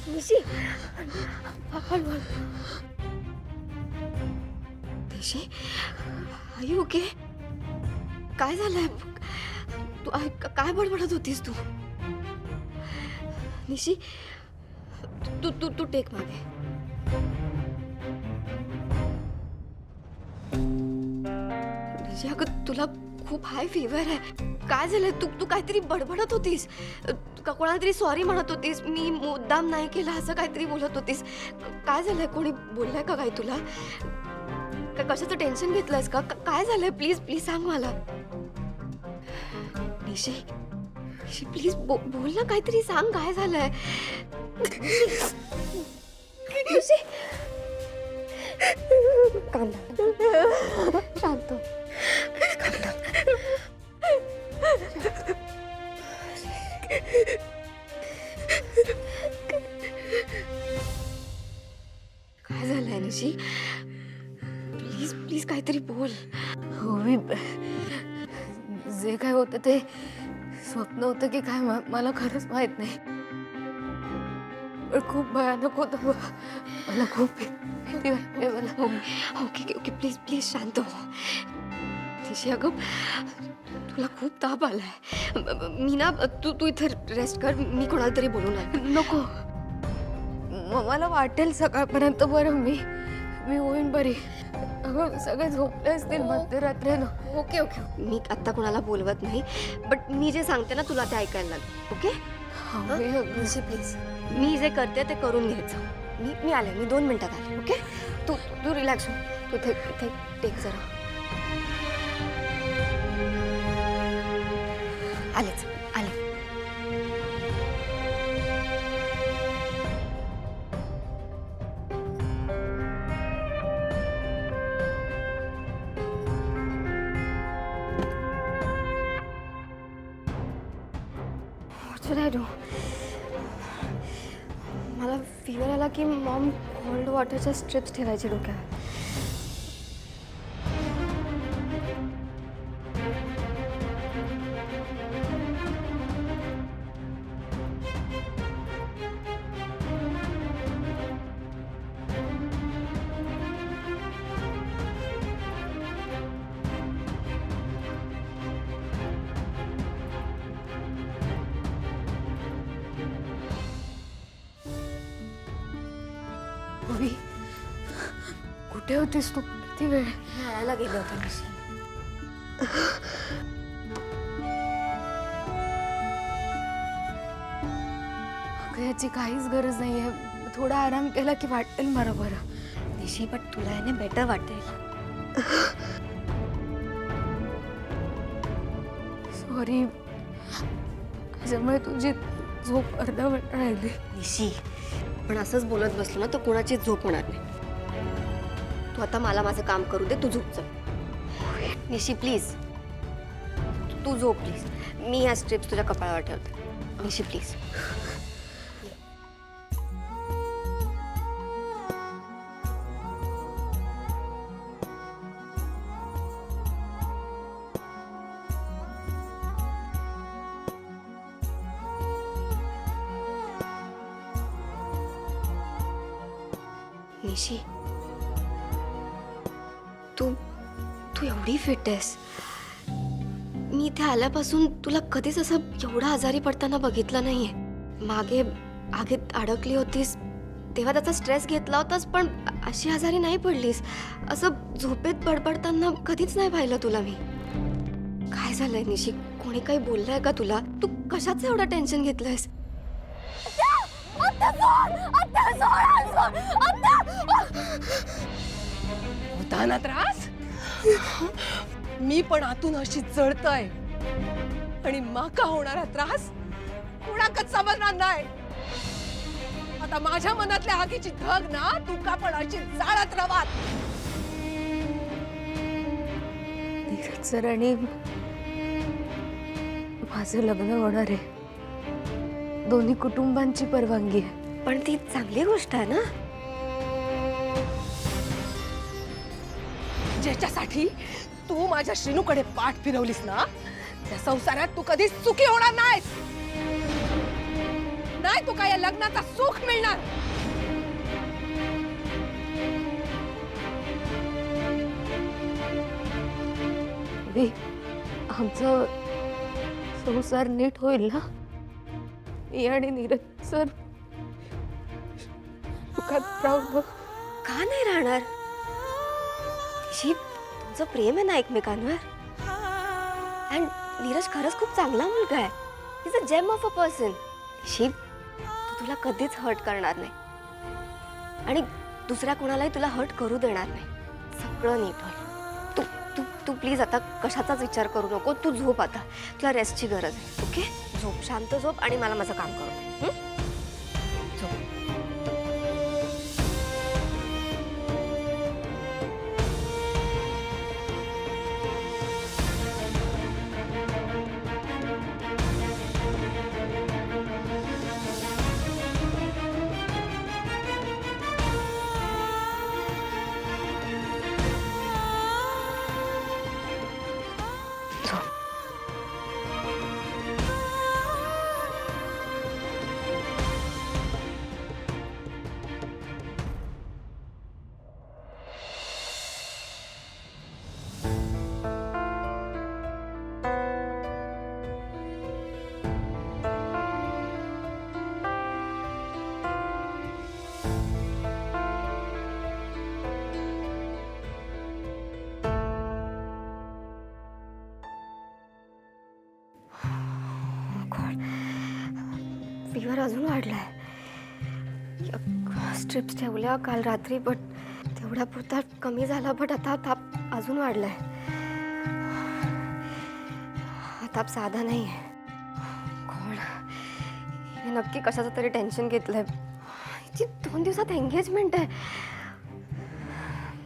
निशी हळू निशी आर यू ओके? काय झालंय? तू काय बडबडत होतीस तू? निशी तू तू तू टेक मागे. निशी अगं तुला खूप हाय फीवर आहे. काय झालंय? तू तू काहीतरी बडबडत होतीस. का कोणाला तरी सॉरी म्हणत होतीस. मी मुद्दाम नाही केला असं काहीतरी बोलत होतीस. काय झालंय? कोणी बोललंय का काय तुला? कशाचं टेन्शन घेतलंयस का? काय झालंय? प्लीज प्लीज सांग मला. निशी निशी प्लीज बोल ना, काहीतरी सांग. काय झालंय? निशी काम शांत काय झालंय निशी? प्लीज प्लीज काहीतरी बोल. हो मी जे काय होतं ते स्वप्न होतं की काय मला खरंच माहित नाही, पण खूप भयानक होतं. मला खूप भीती वाटते. मला ओके ओके प्लीज प्लीज शांत हो. निशी अगं तुला खूप ताप आलाय. मी ना तू तू इथे रेस्ट कर. मी कोणाला तरी बोलून आणते. नको, मला वाटेल सकाळपर्यंत बरं. मी होईन बरी. अगं सगळे झोपले असतील मध्यरात्रीनं. ओके ओके मी आत्ता कोणाला बोलवत नाही, बट मी जे सांगते ना तुला ते ऐकायला लागेल. ओके निशी प्लीज मी जे करते ते करून घ्यायचं. मी आले. मी 2 मिनिटात आले. ओके तू तू रिलॅक्स हो. तू इथे इथे टेक जरा. आलेच आले. What should I do? मला फीवर आला की मॉम कोल्ड वॉटरच्या स्ट्रिप्स ठेवायचे डोक्यावर. बबी, कुठे होतीस तू? किती वेळ? खेळायला गेलं होतं निशी. अगं याची काहीच गरज नाहीये. थोडा आराम केला की वाटेल मला बरं. निशी बट तुला याने बेटर वाटेल. सॉरी, त्याच्यामुळे तुझी झोप अर्धवट राहिली. निशी पण असंच बोलत बसलो ना तर कोणाचीच झोप होणार नाही. तू आता मला माझं काम करू दे. तू झोप चल. निशी प्लीज तू झोप प्लीज. मी ह्या स्ट्रिप्स तुझ्या कपाळावर ठेवते. निशी प्लीज. निशी तू तू एवढी फिट आहेस. मी इथे आल्यापासून तुला कधीच असं एवढा आजारी पडताना बघितलं नाहीये. मागे आगीत अडकली होतीस तेव्हा त्याचा स्ट्रेस घेतला होतास, पण अशी आजारी नाही पडलीस. असं झोपेत बडबडताना कधीच नाही पाहिलं तुला मी. काय झालंय निशी? कोणी काही बोललंय का तुला? तू कशाचं एवढं टेन्शन घेतलंयस? होता ना त्रास? मी पण आतून अशी जळतय आणि माका होणारा त्रास कुणाकच समजणार नाही. आता माझ्या मनातल्या आगीची धग ना तुका पण अशी जाळत रवात. नीरज सर आणि माझं लग्न होणार आहे. दोन्ही कुटुंबांची परवानगी आहे. पण ती चांगली गोष्ट आहे ना. ज्याच्यासाठी तू माझ्या श्रीनूकडे पाठ फिरवलीस ना त्या संसारात तू कधीच सुखी होणार नाहीस. नाही तो काय या लग्नाचा सुख मिळणार. ओवी, आमचा संसार नीट होईल ना? मी आणि नीरज सर सुखात राहू. का नाही राहणार? निशी, तुमचं प्रेम आहे ना एकमेकांवर. अँड नीरज खरंच खूप चांगला मुलगा आहे. Is a gem of a person. निशी, तो तुला कधीच हर्ट करणार नाही आणि दुसऱ्या कोणालाही तुला हर्ट करू देणार नाही. सगळं नीट होईल. तू तू तू प्लीज आता कशाचाच विचार करू नको. तू झोप आता. तुला रेस्टची गरज आहे. ओके, झोप, शांत झोप आणि मला माझं काम करू दे. झोप. फीवर अजून वाढलाय. स्ट्रिप्स ठेवल्या काल रात्री, बट तेवढा पुरता कमी झाला. बट आता ताप अजून वाढलाय. हा ताप साधा नाही आहे. कोण हे नक्की कशाचं तरी टेन्शन घेतलंय. हिची 2 दिवसात एंगेजमेंट आहे.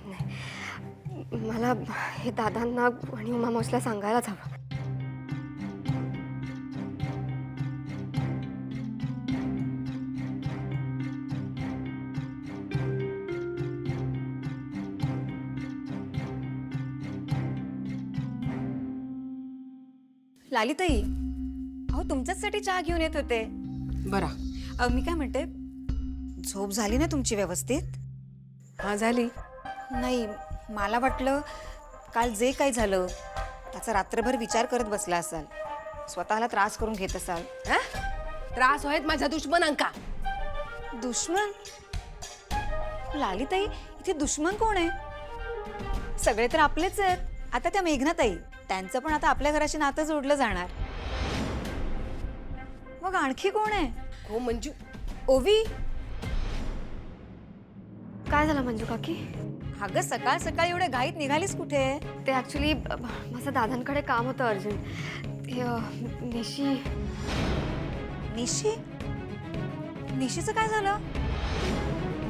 नाही, मला हे दादांना आणि उमा मावशीला सांगायलाच हवं. लालिताई, अहो तुमच्याचसाठी चहा घेऊन येत होते. बरा. मी काय म्हणते, झोप झाली ना तुमची व्यवस्थित? हा, झाली. नाही, मला वाटलं काल जे काही झालं त्याचा रात्रभर विचार करत बसला असाल, स्वतःला त्रास करून घेत असाल. हा? त्रास आहेत माझ्या दुश्मनांका. दुश्मन? लालिताई, इथे दुश्मन कोण आहे? सगळे तर आपलेच आहेत. आता त्या मेघनाताई, त्यांचं पण आता आपल्या घराशी नातं जोडलं जाणार. मग आणखी कोण आहे? हो मंजू. ओवी. काय झालं मंजू काकी? अगं सकाळ सकाळी एवढ्या घाईत निघालीस कुठे? ते ॲक्च्युली माझं दादांकडे काम होतं अर्जंट. ते निशी. निशी? निशीचं काय झालं?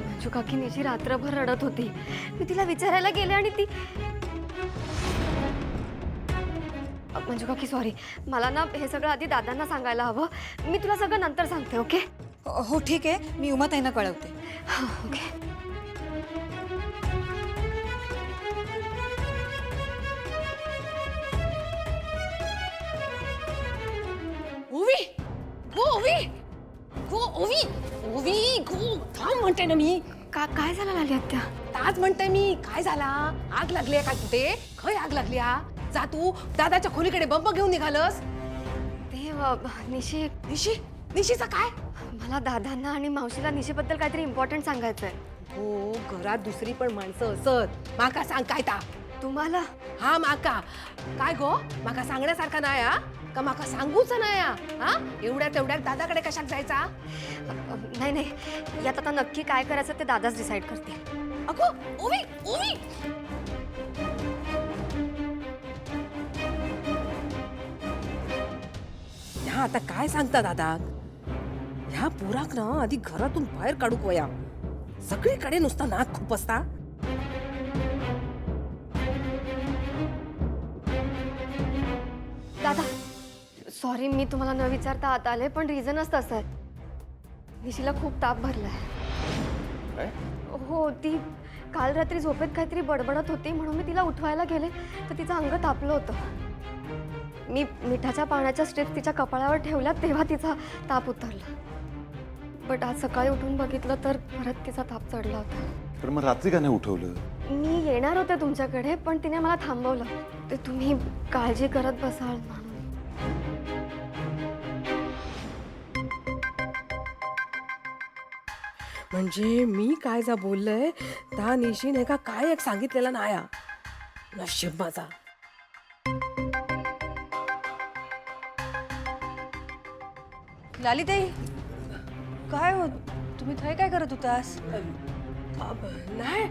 मंजू काकी, निशी रात्रभर रडत होती. मी तिला विचारायला गेले आणि ती मंजू काकी सॉरी, मला ना हे सगळं आधी दादांना सांगायला हवं. मी तुला सगळं नंतर सांगते. ओके? हो ठीक आहे, मी उमाताईंना कळवते. ओके. ओवी, गो ओवी, गो ओवी, ओवी गो. थांब म्हणते ना मी. काय झालं लाली आत्या? ताज म्हणते मी. काय झाला? आग लागली आहे का कुठे? खय आग लागली आ? जा तू दादाच्या खोलीकडे बंब घेऊन निघालस. ते निशी. निशी? निशीचा काय? मला दादांना आणि मावशीला निशीबद्दल काहीतरी इम्पॉर्टंट सांगायचंय. हो, घरात दुसरी पण माणसं असत. माका सांग काय ता? तुम्हाला? हा माका. काय गो? माका सांगण्यासारखा नाही हा? का माका सांगूच नाही हा? एवढ्या तेवढ्या दादाकडे कशाक जायचा? नाही नाही, यात आता नक्की काय करायचं ते दादाच डिसाईड करतील. अगो ओवी, ओवी. ह्या आता काय सांगता दादा? ह्या पोराक ना आधी घरातून बाहेर काढूक वया. सगळीकडे नुसता नाक खूप असता. दादा सॉरी, मी तुम्हाला न विचारता आत आले, पण रिझनच तसं आहे. निशीला खूप ताप भरलाय. हो, ती काल रात्री झोपेत काहीतरी बडबडत होती, म्हणून मी तिला उठवायला गेले तर तिचं अंग तापलं होतं. मी मिठाच्या पाण्याच्या स्ट्रिप्स तिच्या कपाळावर ठेवल्या तेव्हा तिचा ताप उतरला. बट आज सकाळी उठून बघितलं तर परत तिचा ताप चढला होता. पण मग रात्री का नाही उठवलं? मी येणार होते तुमच्याकडे पण तिने मला थांबवलं. ते तुम्ही काळजी करत बसाल म्हणून. म्हणजे मी काय जा बोललंय त्या निशीने का काय एक सांगितलेलं नाही हा. नशीब माझा. लालिताई काय हो तुम्ही थंय काय करत होतास? नाही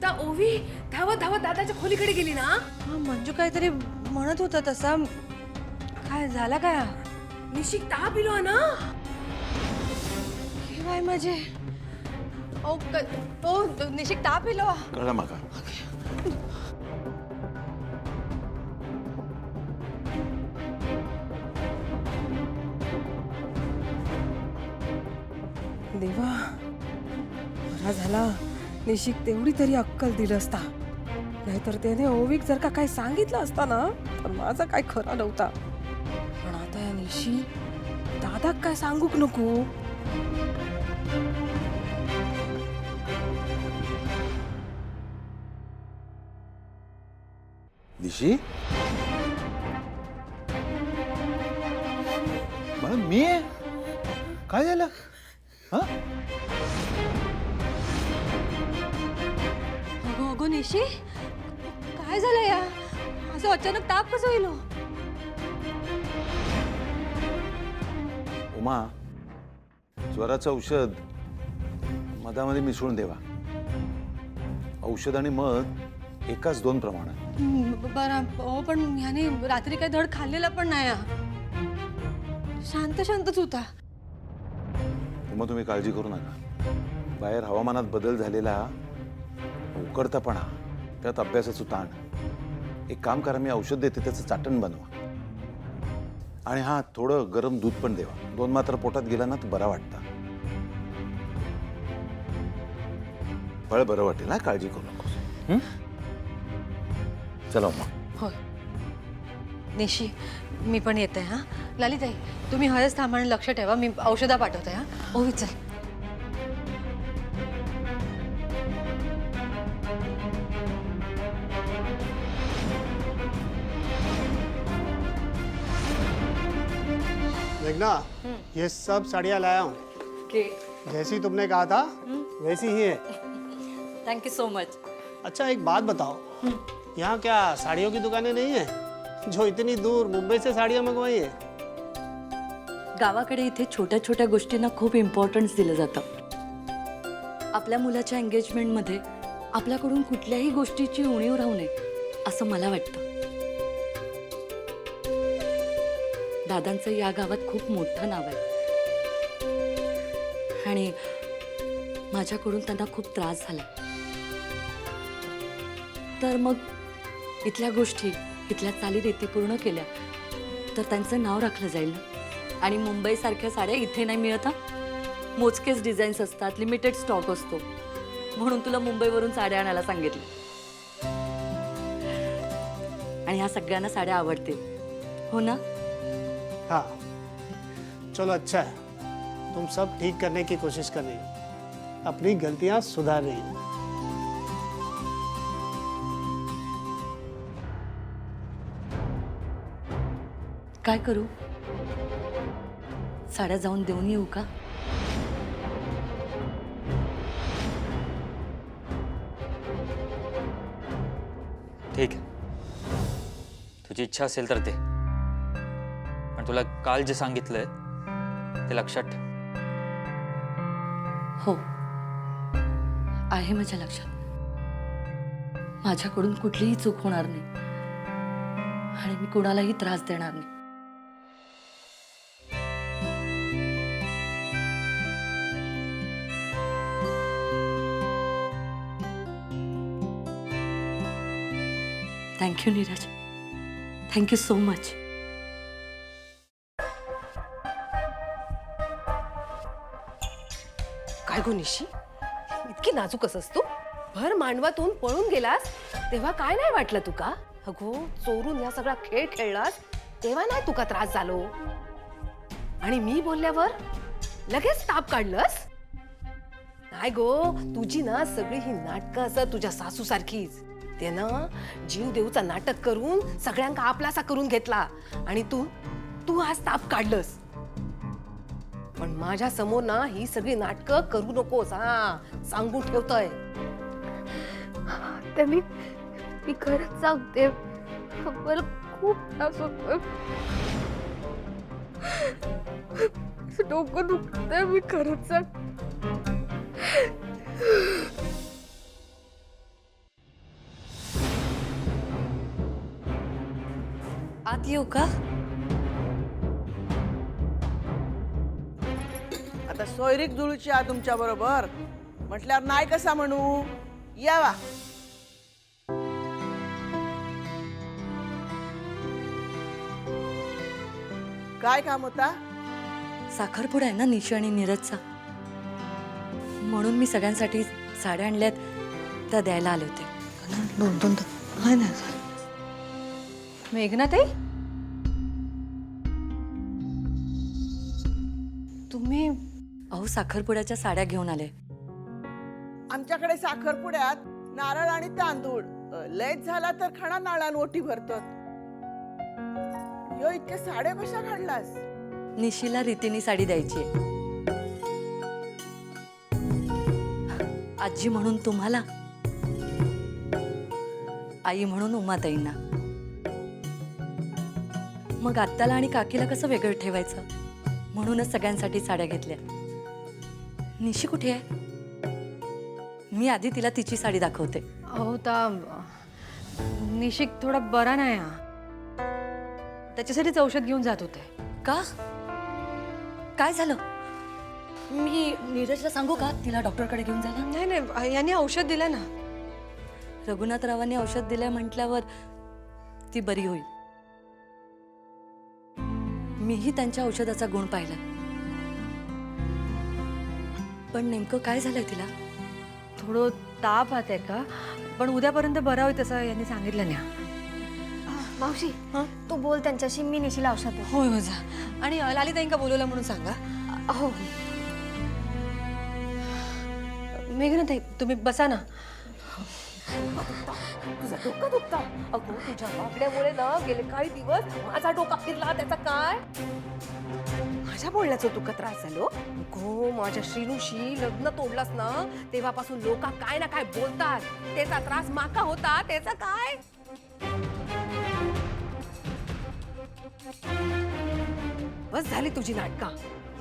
त्या ओवी धावत धावत दादाच्या खोलीकडे गेली ना. हा मंजू काहीतरी म्हणत होता तसा. काय झाला काय? निशिक ताप इलो ना. हे बाय माझे ओ निशिक ताप इलो. कळलं माका. देवा बरा झाला निशिक तेवढी तरी अक्कल दिलं असता. नाहीतर त्याने ओवीक जर का काही सांगितलं असता ना तर माझा काय खरा नव्हता. पण आता या निशी दादाक काय सांगूक नको. दिशी मला मी आहे? काय झालं? हा अगो अगो निशी काय झालं या? असं अचानक ताप कसं होईल? उमा, ज्वराचं औषध मधामध्ये मिसळून देवा. औषध आणि मध एकाच 2 प्रमाणात. बरं हो पण ह्याने रात्री काही धड खाल्लेला पण नाही हा. शांत शांतच होता. उमा तुम्ही काळजी करू नका. बाहेर हवामानात बदल झालेला, उकडतापणा, त्यात अभ्यासाचं ताण. एक काम करा, मी औषध देते त्याचं चाटण बनवा. आणि हा थोडं गरम दूध पण देवा. 2 मात्र पोटात गेला ना तर बरा वाटतं. फळ बरं वाटेल ना. काळजी करू नको. चला उमा. होय निशी मी पण येते हा. लालिताई तुम्ही हळद थांबा लक्ष ठेवा. मी औषधा पाठवते हा. ओवी चल. देखना ये सब साड़ियाँ लाया हूँ. जैसी तुमने कहा था वैसी ही है. Thank you so much. अच्छा एक बात बताओ, यहाँ क्या साड़ियों की दुकानें नहीं है जो इतनी दूर मुंबई से साड़ियाँ मंगवाई है? गावाकडे इथे छोट्या छोट्या गोष्टींना खूप इम्पॉर्टन्स दिलं जातं. आपल्या मुलाच्या एंगेजमेंटमध्ये आपल्याकडून कुठल्याही गोष्टीची उणीव राहू नये असं मला वाटतं. दादांचं या गावात खूप मोठं नाव आहे आणि माझ्याकडून त्यांना खूप त्रास झाला. तर मग इथल्या गोष्टी, इथल्या चालीरीती पूर्ण केल्या तर त्यांचं नाव राखलं जाईल ना. आणि मुंबईसारख्या साड्या इथे नाही मिळत. मोजकेच डिझाईन्स असतात, लिमिटेड स्टॉक असतो. म्हणून तुला मुंबईवरून साड्या आणायला सांगितलं. आणि ह्या सगळ्यांना साड्या आवडतील हो ना. हाँ चलो अच्छा है, तुम सब ठीक करने की कोशिश कर रही हो, अपनी गलतियाँ सुधार रही हो. काय करू? साड्या जाऊन देऊन येऊ का? ठीक आहे, तुझी इच्छा असेल तर ते. पण तुला काल जे सांगितलंय ते लक्षात ठेव. हो आहे माझ्या लक्षात. माझ्याकडून कुठलीही चूक होणार नाही आणि मी कुणालाही त्रास देणार नाही. Thank you Neeraj. Thank you so much. काय गो निशी इतकी नाजूक असस तू. भर मांडवातून पळून गेलास तेव्हा काय नाही वाटलं तुका? अगो चोरून या सगळा खेळ खेळलास तेव्हा नाही तुका त्रास झालो. आणि मी बोलल्यावर लगेच ताप काढलंस. नाही गो, तुझी ना सगळी ही नाटकं असं तुझ्या सासू सारखीच. ते ना जीव देऊचा नाटक करून सगळ्यांका आपलासा करून घेतला आणि तू आज ताप काढलंस. पण माझ्या समोर ना ही सगळी नाटकं करू नकोस. हा, सांगून ठेवतोय. ते मी खरंच सांगते, मला खूप त्रास होतोय. डोकं दुखतंय, मी खरंच सांगते. आत येऊ का? आता सोयरीक जुळूची आ तुमच्या बरोबर म्हटल्यावर नाही कसा म्हणू. यावा. काय काम होता? साखरपुडा आहे ना निशी आणि नीरजचा, म्हणून मी सगळ्यांसाठी साड्या आणल्यात, त्या द्यायला आले होते. दोन काय नाही. मेघनाताई, तुम्ही अहो साखरपुड्याच्या साड्या घेऊन आले. आमच्याकडे साखरपुड्यात नारळ आणि तांदूळ लयच झाला तर खणा नाळान ओटी भरतात. यो इतके साड्या कशा घाललास? निशीला रीतीने साडी द्यायची आहे. आजी म्हणून तुम्हाला, आई म्हणून उमाताईंना. मग आत्याला आणि काकीला कसं वेगळं ठेवायचं, म्हणूनच सगळ्यांसाठी साड्या घेतल्या. निशी कुठे आहे? मी आधी तिला तिची साडी दाखवते. अहो निशिक थोडा बरा नाही हा, त्याच्यासाठीच औषध घेऊन जात होते. का? काय झालं? मी नीरजला सांगू का तिला डॉक्टरकडे घेऊन जायला? नाही, यांनी औषध दिलं ना. रघुनाथरावांनी औषध दिलंय म्हटल्यावर ती बरी होईल. मीही त्यांच्या औषधाचा गुण पाहिला. पण नेमकं काय झालंय तिला? थोडं ताप आहे का, पण उद्यापर्यंत बरा होईल तसं यांनी सांगितलं नाही. मावशी, तू बोल त्यांच्याशी, मी निशीला औषध देते. होय हो जा. आणि लालिताईंका बोलवलं म्हणून सांगा. हो. मेघनाताई, तुम्ही बसा ना. तुझं डोकं दुखतं. अगो, तुझ्या वागण्यामुळे ना गेले काही दिवस माझा डोका फिरला. त्याचा काय? माझ्या बोलण्याचा तुका त्रास झालो? गो, माझ्या श्रीनुशी लग्न तोडलास ना, तेव्हापासून लोक काय ना काय बोलतात. त्याचा त्रास माका होता. त्याचा काय? बस झाली तुझी नाटका.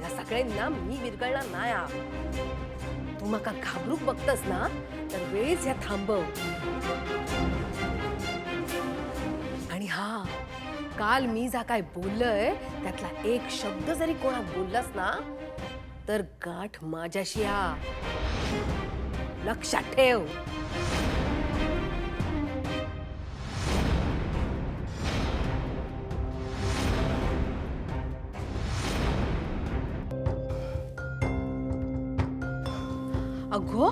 या सगळ्यांना मी विरघळणार नाही. तू माका घाबरूक बघतस ना, तर वेळीच या थांबव. आणि हा, काल मी जा काय बोललंय त्यातला एक शब्द जरी कोणा बोललास ना, तर गाठ माझ्याशी आ. लक्षात ठेव. अगो,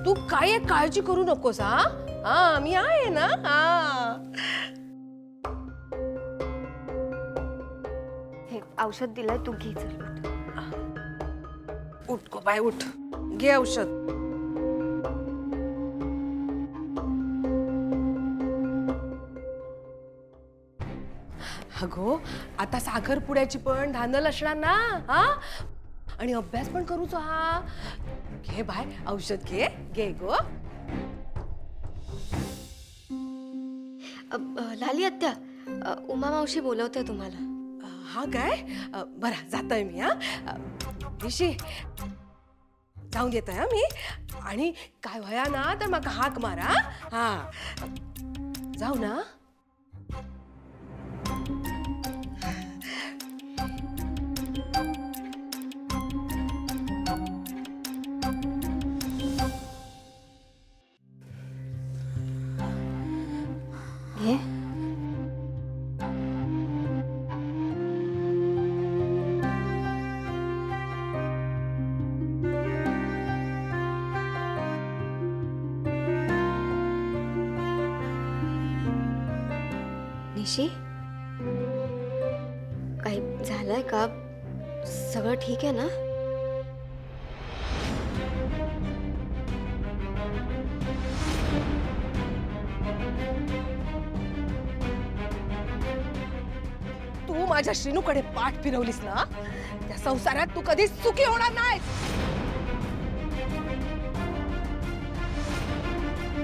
तू काय काळजी करू नकोस. हा, मी आहे ना. हा, हे औषध दिलंय, तू घे चल. उठ गो बाय, उठ. घे औषध. अगो, आता साखरपुड्याची पण धांदल असणार ना. हा, आणि अभ्यास पण करूचो. हा, घे बाय औषध. घे गो. लाली आत्या, उमा मावशी बोलवते तुम्हाला. हा काय? बरं, जातोय मी. हा, निशी जाऊन येतोय. हा मी. आणि काय व्हाया ना तर मग हाक मारा. हा, जाऊ ना. घे. निशी, काही झालंय का? सगळं ठीक आहे ना? तू माझ्या श्रीनूकडे पाठ फिरवलीस ना, त्या संसारात तू कधीच सुखी होणार नाहीस.